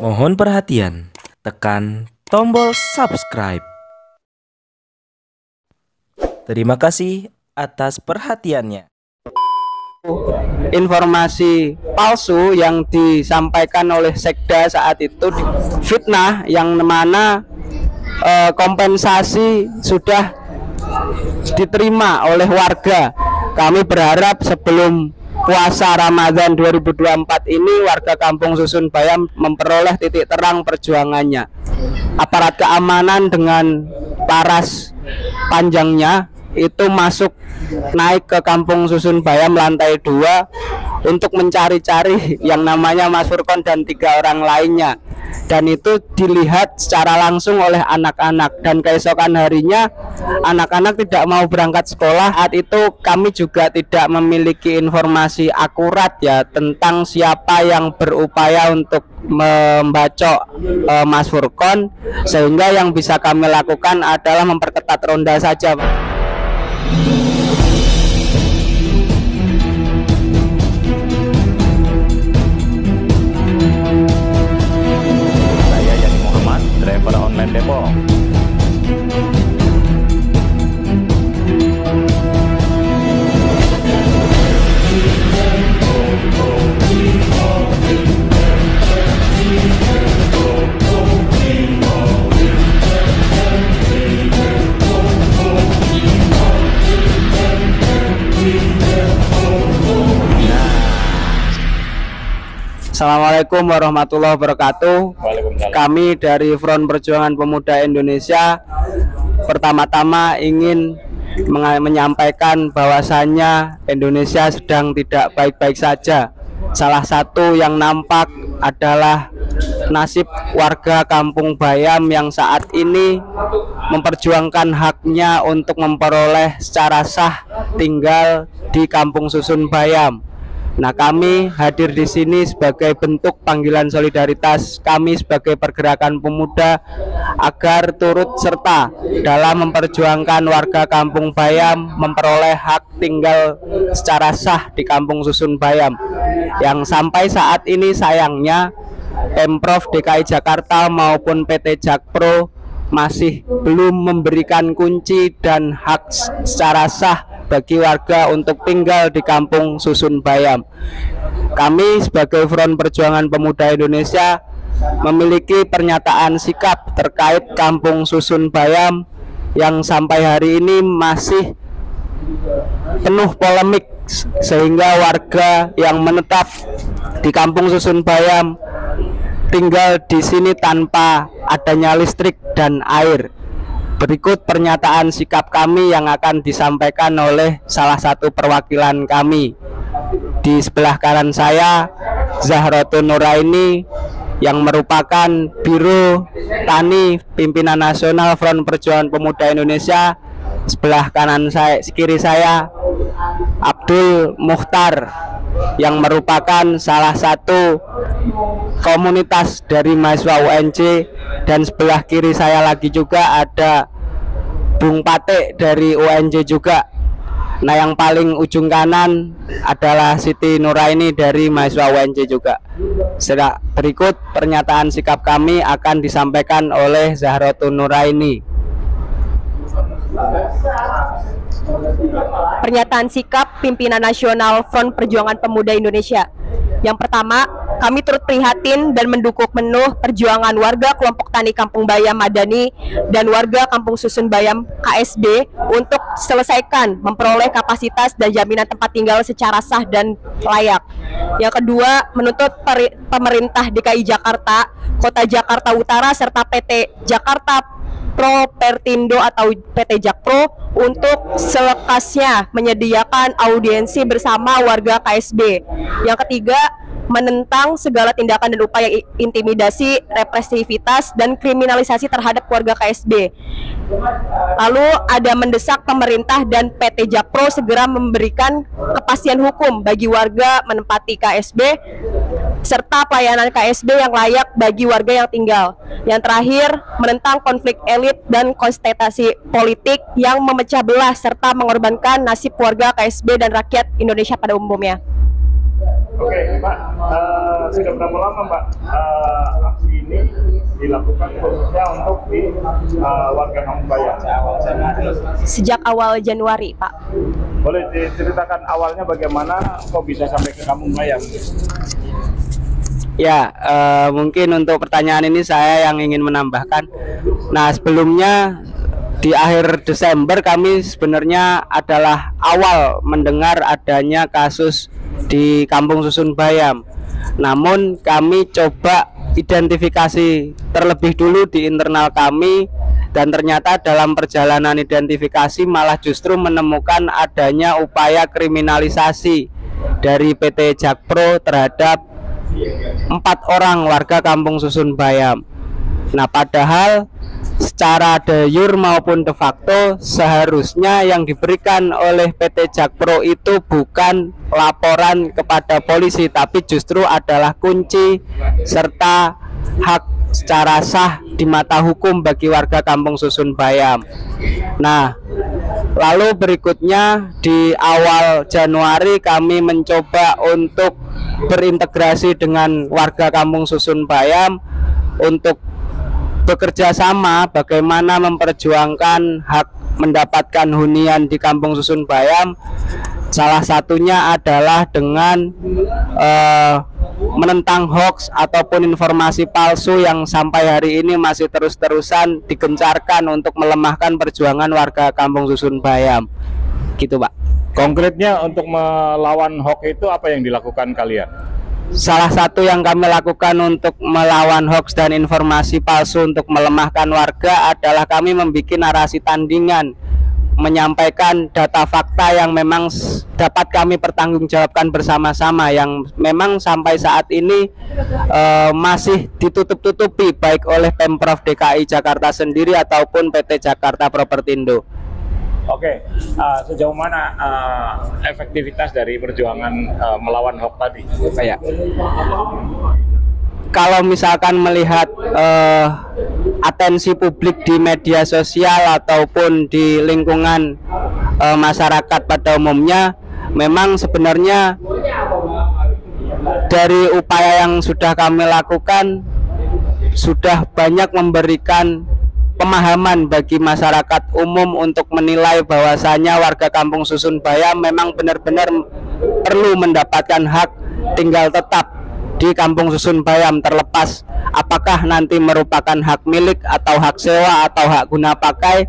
Mohon perhatian, tekan tombol subscribe. Terima kasih atas perhatiannya. Informasi palsu yang disampaikan oleh Sekda saat itu fitnah, yang mana kompensasi sudah diterima oleh warga. Kami berharap sebelum puasa Ramadan 2024 ini warga Kampung Susun Bayam memperoleh titik terang perjuangannya. Aparat keamanan dengan paras panjangnya itu naik ke Kampung Susun Bayam lantai 2 untuk mencari-cari yang namanya Mas Furkon dan 3 orang lainnya, dan itu dilihat secara langsung oleh anak-anak, dan keesokan harinya anak-anak tidak mau berangkat sekolah. Saat itu kami juga tidak memiliki informasi akurat ya tentang siapa yang berupaya untuk membacok Mas Furkon, sehingga yang bisa kami lakukan adalah memperketat ronda saja, Pak. Saya Yani Muhammad, driver online Depok. Assalamualaikum warahmatullahi wabarakatuh. Waalaikumsalam. Kami dari Front Perjuangan Pemuda Indonesia pertama-tama ingin menyampaikan bahwasannya Indonesia sedang tidak baik-baik saja. Salah satu yang nampak adalah nasib warga Kampung Bayam yang saat ini memperjuangkan haknya untuk memperoleh secara sah tinggal di Kampung Susun Bayam. Nah, kami hadir di sini sebagai bentuk panggilan solidaritas kami sebagai pergerakan pemuda agar turut serta dalam memperjuangkan warga Kampung Bayam memperoleh hak tinggal secara sah di Kampung Susun Bayam, yang sampai saat ini sayangnya Pemprov DKI Jakarta maupun PT Jakpro masih belum memberikan kunci dan hak secara sah bagi warga untuk tinggal di Kampung Susun Bayam. Kami sebagai Front Perjuangan Pemuda Indonesia memiliki pernyataan sikap terkait Kampung Susun Bayam yang sampai hari ini masih penuh polemik, sehingga warga yang menetap di Kampung Susun Bayam tinggal di sini tanpa adanya listrik dan air. Berikut pernyataan sikap kami yang akan disampaikan oleh salah satu perwakilan kami. Di sebelah kanan saya, Zahratun Nuraini yang merupakan Biro Tani Pimpinan Nasional Front Perjuangan Pemuda Indonesia. Sebelah kanan saya, kiri saya, Abdul Mukhtar yang merupakan salah satu komunitas dari mahasiswa UNJ, dan sebelah kiri saya lagi juga ada Bung Pate dari UNJ juga. Nah, yang paling ujung kanan adalah Siti Nuraini dari mahasiswa UNJ juga. Setelah berikut pernyataan sikap kami akan disampaikan oleh Zahratun Nuraini. Pernyataan sikap Pimpinan Nasional Front Perjuangan Pemuda Indonesia. Yang pertama, kami turut prihatin dan mendukung penuh perjuangan warga kelompok tani Kampung Bayam Madani dan warga Kampung Susun Bayam KSB untuk selesaikan memperoleh kapasitas dan jaminan tempat tinggal secara sah dan layak. Yang kedua, menuntut pemerintah DKI Jakarta, Kota Jakarta Utara serta PT Jakarta Propertindo atau PT Jakpro untuk selekasnya menyediakan audiensi bersama warga KSB. Yang ketiga, menentang segala tindakan dan upaya intimidasi, represivitas, dan kriminalisasi terhadap warga KSB. Lalu ada mendesak pemerintah dan PT Jakpro segera memberikan kepastian hukum bagi warga menempati KSB serta pelayanan KSB yang layak bagi warga yang tinggal. Yang terakhir, menentang konflik elit dan konsentrasi politik yang memecah belah serta mengorbankan nasib warga KSB dan rakyat Indonesia pada umumnya. Oke, Pak, sudah berapa lama Mbak aksi ini dilakukan khususnya untuk di warga Kampung Bayam? Sejak awal Januari, Pak. Boleh diceritakan awalnya bagaimana kok bisa sampai ke Kampung Bayam? Ya, mungkin untuk pertanyaan ini saya yang ingin menambahkan. Nah, sebelumnya di akhir Desember kami sebenarnya adalah awal mendengar adanya kasus di Kampung Susun Bayam. Namun kami coba identifikasi terlebih dulu di internal kami, dan ternyata dalam perjalanan identifikasi malah justru menemukan adanya upaya kriminalisasi dari PT Jakpro terhadap 4 orang warga Kampung Susun Bayam. Nah, padahal secara de jure maupun de facto seharusnya yang diberikan oleh PT Jakpro itu bukan laporan kepada polisi, tapi justru adalah kunci serta hak secara sah di mata hukum bagi warga Kampung Susun Bayam. Nah, lalu berikutnya di awal Januari kami mencoba untuk berintegrasi dengan warga Kampung Susun Bayam untuk bekerja sama bagaimana memperjuangkan hak mendapatkan hunian di Kampung Susun Bayam. Salah satunya adalah dengan menentang hoax ataupun informasi palsu yang sampai hari ini masih terus-terusan digencarkan untuk melemahkan perjuangan warga Kampung Susun Bayam. Gitu, Pak. Konkretnya untuk melawan hoax itu apa yang dilakukan kalian? Salah satu yang kami lakukan untuk melawan hoax dan informasi palsu untuk melemahkan warga adalah kami membuat narasi tandingan, menyampaikan data fakta yang memang dapat kami pertanggungjawabkan bersama-sama, yang memang sampai saat ini masih ditutup-tutupi baik oleh Pemprov DKI Jakarta sendiri ataupun PT Jakarta Propertindo. Oke, sejauh mana efektivitas dari perjuangan melawan hoax tadi? Kayak kalau misalkan melihat atensi publik di media sosial ataupun di lingkungan masyarakat pada umumnya, memang sebenarnya dari upaya yang sudah kami lakukan sudah banyak memberikan pemahaman bagi masyarakat umum untuk menilai bahwasanya warga Kampung Susun Bayam memang benar-benar perlu mendapatkan hak tinggal tetap di Kampung Susun Bayam, terlepas apakah nanti merupakan hak milik atau hak sewa atau hak guna pakai,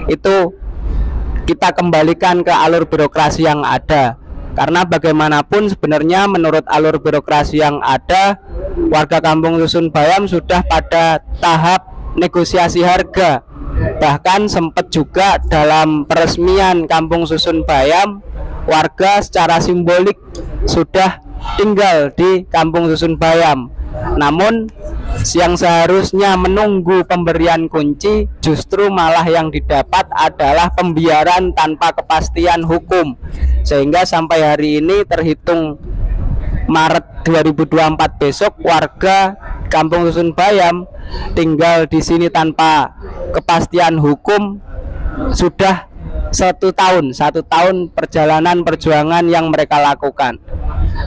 itu kita kembalikan ke alur birokrasi yang ada. Karena bagaimanapun sebenarnya menurut alur birokrasi yang ada, warga Kampung Susun Bayam sudah pada tahap negosiasi harga. Bahkan sempat juga dalam peresmian Kampung Susun Bayam, warga secara simbolik sudah tinggal di Kampung Susun Bayam. Namun yang seharusnya menunggu pemberian kunci, justru malah yang didapat adalah pembiaran tanpa kepastian hukum. Sehingga sampai hari ini terhitung Maret 2024 besok, warga Kampung Susun Bayam tinggal di sini tanpa kepastian hukum sudah 1 tahun perjalanan perjuangan yang mereka lakukan.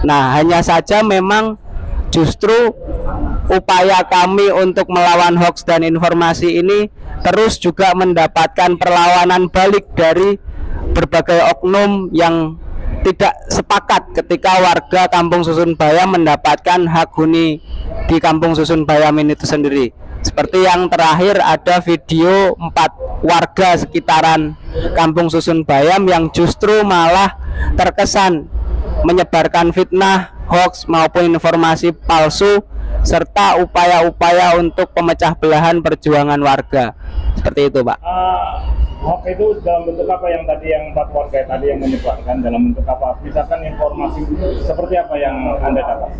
Nah, hanya saja memang justru upaya kami untuk melawan hoax dan informasi ini terus juga mendapatkan perlawanan balik dari berbagai oknum yang tidak sepakat ketika warga Kampung Susun Bayam mendapatkan hak huni di Kampung Susun Bayam ini itu sendiri. Seperti yang terakhir ada video 4 warga sekitaran Kampung Susun Bayam yang justru malah terkesan menyebarkan fitnah, hoax maupun informasi palsu serta upaya-upaya untuk pemecah belahan perjuangan warga. Seperti itu, Pak. Hoax itu dalam bentuk apa yang tadi yang 4 warga tadi yang menyebarkan, dalam bentuk apa? Misalkan informasi seperti apa yang Anda dapat?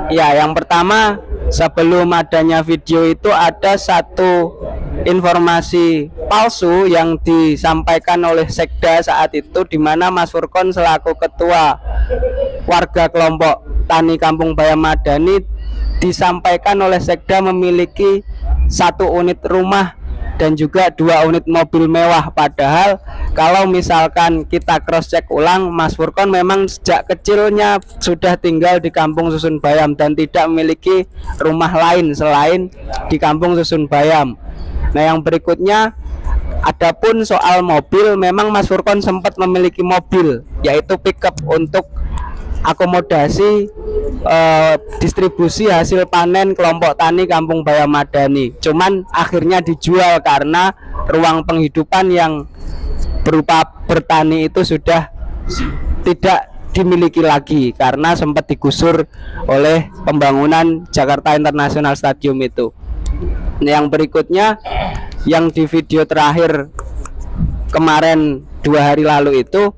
Ya, yang pertama, sebelum adanya video itu ada satu informasi palsu yang disampaikan oleh Sekda saat itu, di mana Mas Furkon selaku ketua warga kelompok Tani Kampung Bayam Madani disampaikan oleh Sekda memiliki 1 unit rumah dan juga 2 unit mobil mewah. Padahal kalau misalkan kita cross check ulang, Mas Furkon memang sejak kecilnya sudah tinggal di Kampung Susun Bayam dan tidak memiliki rumah lain selain di Kampung Susun Bayam. Nah, yang berikutnya, adapun soal mobil, memang Mas Furkon sempat memiliki mobil, yaitu pickup untuk akomodasi distribusi hasil panen kelompok tani Kampung Bayam Madani. Cuman akhirnya dijual karena ruang penghidupan yang berupa bertani itu sudah tidak dimiliki lagi karena sempat digusur oleh pembangunan Jakarta International Stadium itu. Yang berikutnya, yang di video terakhir kemarin 2 hari lalu itu,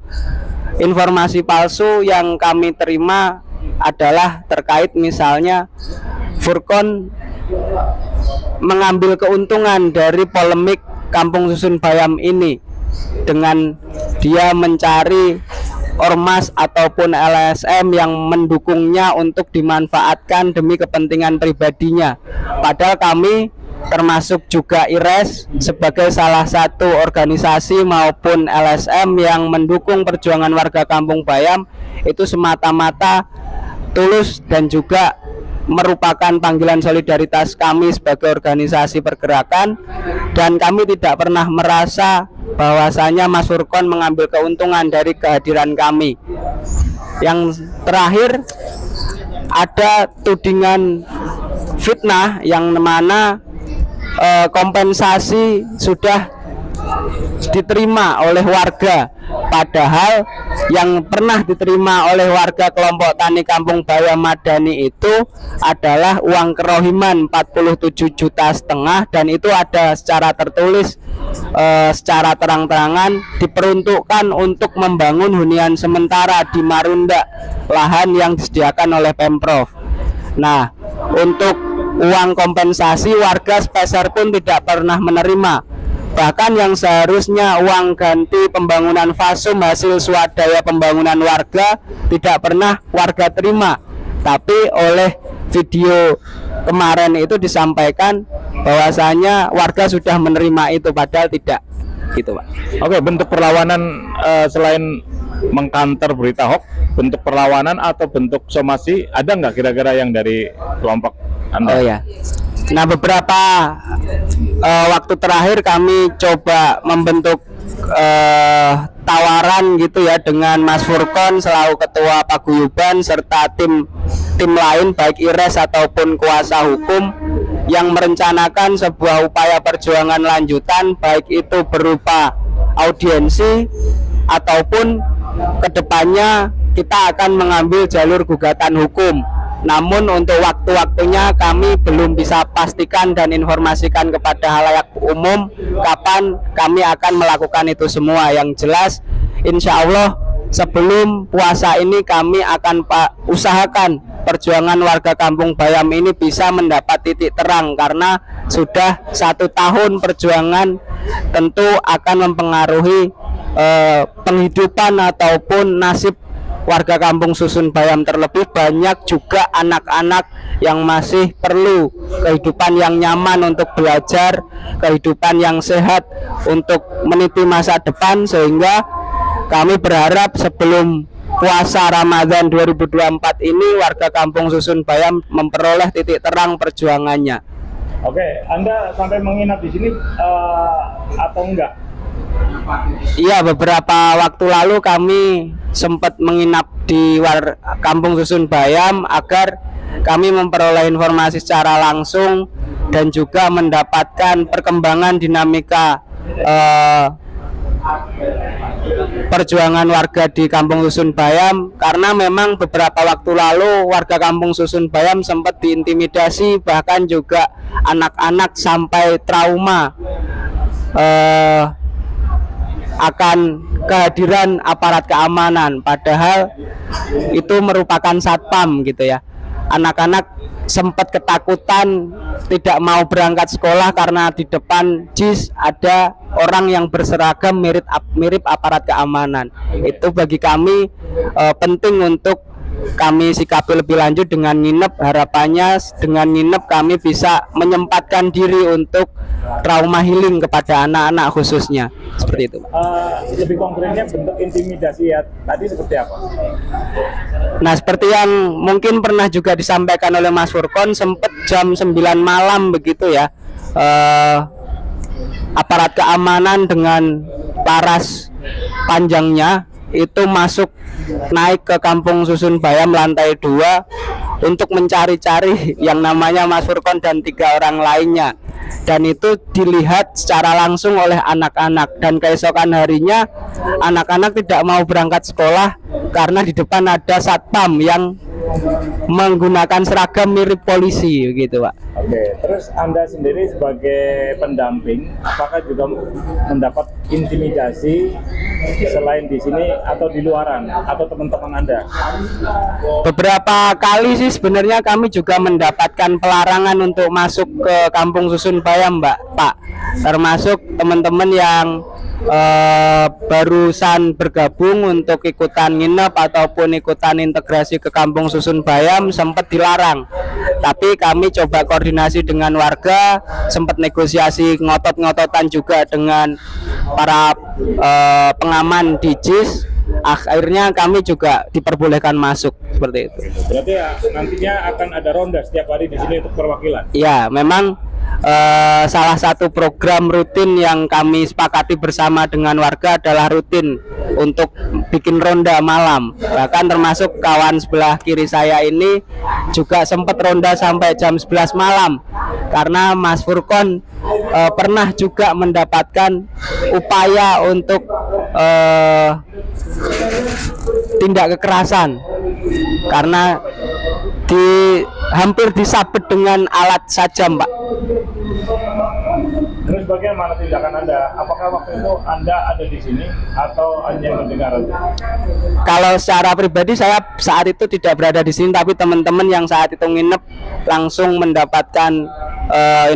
informasi palsu yang kami terima adalah terkait misalnya Furkon mengambil keuntungan dari polemik Kampung Susun Bayam ini dengan dia mencari ormas ataupun LSM yang mendukungnya untuk dimanfaatkan demi kepentingan pribadinya. Padahal kami termasuk juga IRES sebagai salah satu organisasi maupun LSM yang mendukung perjuangan warga Kampung Bayam itu semata-mata tulus dan juga merupakan panggilan solidaritas kami sebagai organisasi pergerakan, dan kami tidak pernah merasa bahwasanya Mas Furkon mengambil keuntungan dari kehadiran kami. Yang terakhir, ada tudingan fitnah yang mana kompensasi sudah diterima oleh warga, padahal yang pernah diterima oleh warga kelompok tani Kampung Bayam Madani itu adalah uang kerohiman 47,5 juta, dan itu ada secara tertulis secara terang-terangan diperuntukkan untuk membangun hunian sementara di Marunda, lahan yang disediakan oleh Pemprov. Nah, untuk uang kompensasi warga sepeser pun tidak pernah menerima. Bahkan yang seharusnya uang ganti pembangunan fasum hasil swadaya pembangunan warga tidak pernah warga terima. Tapi oleh video kemarin itu disampaikan bahwasanya warga sudah menerima itu, padahal tidak. Gitu, Pak. Oke, bentuk perlawanan selain mengkanter berita hoax, bentuk perlawanan atau bentuk somasi ada nggak kira-kira yang dari kelompok Anda? Oh ya. Nah, beberapa waktu terakhir kami coba membentuk tawaran gitu ya dengan Mas Furkon selaku ketua paguyuban serta tim lain baik IRES ataupun kuasa hukum yang merencanakan sebuah upaya perjuangan lanjutan, baik itu berupa audiensi ataupun kedepannya kita akan mengambil jalur gugatan hukum. Namun untuk waktu-waktunya kami belum bisa pastikan dan informasikan kepada halayak umum kapan kami akan melakukan itu semua. Yang jelas insya Allah sebelum puasa ini kami akan usahakan perjuangan warga Kampung Bayam ini bisa mendapat titik terang, karena sudah 1 tahun perjuangan tentu akan mempengaruhi penghidupan ataupun nasib warga Kampung Susun Bayam, terlebih banyak juga anak-anak yang masih perlu kehidupan yang nyaman untuk belajar, kehidupan yang sehat untuk meniti masa depan, sehingga kami berharap sebelum puasa Ramadan 2024 ini warga Kampung Susun Bayam memperoleh titik terang perjuangannya. Oke, Anda sampai menginap di sini atau enggak? Iya, beberapa waktu lalu kami sempat menginap di Kampung Susun Bayam agar kami memperoleh informasi secara langsung dan juga mendapatkan perkembangan dinamika perjuangan warga di Kampung Susun Bayam, karena memang beberapa waktu lalu warga Kampung Susun Bayam sempat diintimidasi, bahkan juga anak-anak sampai trauma akan kehadiran aparat keamanan, padahal itu merupakan satpam gitu ya. Anak-anak sempat ketakutan tidak mau berangkat sekolah karena di depan JIS ada orang yang berseragam mirip aparat keamanan. Itu bagi kami penting untuk kami sikapi lebih lanjut dengan nginep. Harapannya dengan nginep kami bisa menyempatkan diri untuk trauma healing kepada anak-anak khususnya, seperti itu. Lebih konkretnya bentuk intimidasi ya tadi seperti apa? Nah, seperti yang mungkin pernah juga disampaikan oleh Mas Furkon, sempat jam 9 malam begitu ya, aparat keamanan dengan paras panjangnya itu masuk naik ke Kampung Susun Bayam lantai 2 untuk mencari-cari yang namanya Mas Furkon dan 3 orang lainnya, dan itu dilihat secara langsung oleh anak-anak. Dan keesokan harinya anak-anak tidak mau berangkat sekolah karena di depan ada satpam yang menggunakan seragam mirip polisi gitu, Pak. Oke, terus Anda sendiri sebagai pendamping, apakah juga mendapat intimidasi selain di sini atau di luaran atau teman-teman Anda? Beberapa kali sih sebenarnya kami juga mendapatkan pelarangan untuk masuk ke Kampung Susun Bayam, Pak. Termasuk teman-teman yang barusan bergabung untuk ikutan nginep ataupun ikutan integrasi ke Kampung Susun Bayam sempat dilarang. Tapi kami coba koordinasi dengan warga, sempat negosiasi ngotot-ngototan juga dengan para pengaman di JIS. Akhirnya kami juga diperbolehkan masuk seperti itu. Berarti ya, nantinya akan ada ronda setiap hari di sini untuk perwakilan. Ya, memang salah satu program rutin yang kami sepakati bersama dengan warga adalah rutin untuk bikin ronda malam. Bahkan termasuk kawan sebelah kiri saya ini juga sempat ronda sampai jam 11 malam karena Mas Furkon pernah juga mendapatkan upaya untuk tindak kekerasan karena hampir disabet dengan alat sajam, Pak. Terus bagaimana tindakan Anda? Apakah waktu itu Anda ada di sini atau hanya mendengar? Kalau secara pribadi saya saat itu tidak berada di sini, tapi teman-teman yang saat itu nginep langsung mendapatkan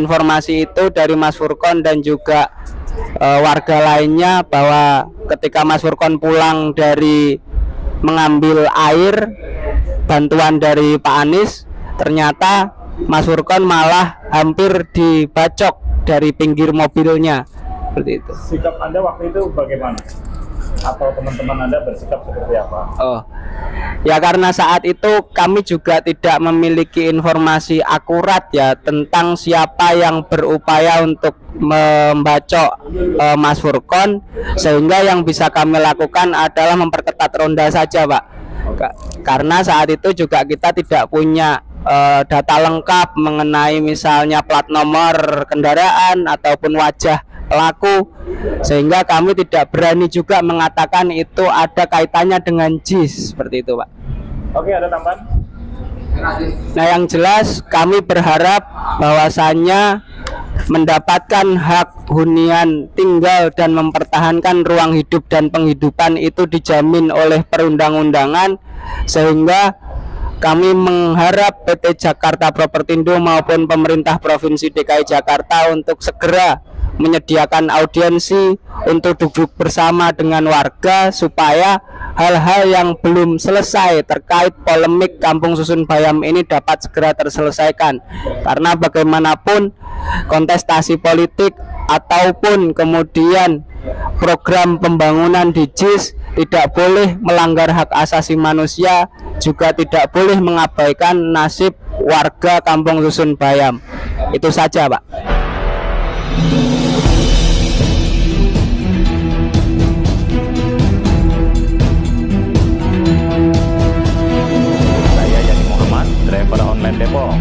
informasi itu dari Mas Furkon dan juga warga lainnya bahwa ketika Mas Furkon pulang dari mengambil air bantuan dari Pak Anies, ternyata Mas Furkon malah hampir dibacok dari pinggir mobilnya, seperti itu. Sikap Anda waktu itu bagaimana? Atau teman-teman Anda bersikap seperti apa? Oh, ya karena saat itu kami juga tidak memiliki informasi akurat ya tentang siapa yang berupaya untuk membacok Mas Furkon, sehingga yang bisa kami lakukan adalah memperketat ronda saja, Pak. Karena saat itu juga kita tidak punya data lengkap mengenai misalnya plat nomor kendaraan ataupun wajah pelaku, sehingga kami tidak berani juga mengatakan itu ada kaitannya dengan JIS, seperti itu, Pak. Oke, ada tambahan? Nah, yang jelas kami berharap bahwasannya mendapatkan hak hunian tinggal dan mempertahankan ruang hidup dan penghidupan itu dijamin oleh perundang-undangan, sehingga kami mengharap PT Jakarta Propertindo maupun pemerintah Provinsi DKI Jakarta untuk segera menyediakan audiensi untuk duduk bersama dengan warga supaya hal-hal yang belum selesai terkait polemik Kampung Susun Bayam ini dapat segera terselesaikan. Karena bagaimanapun kontestasi politik ataupun kemudian program pembangunan di JIS tidak boleh melanggar hak asasi manusia, juga tidak boleh mengabaikan nasib warga Kampung Susun Bayam. Itu saja, Pak. Saya Yani Muhammad, driver online Depok.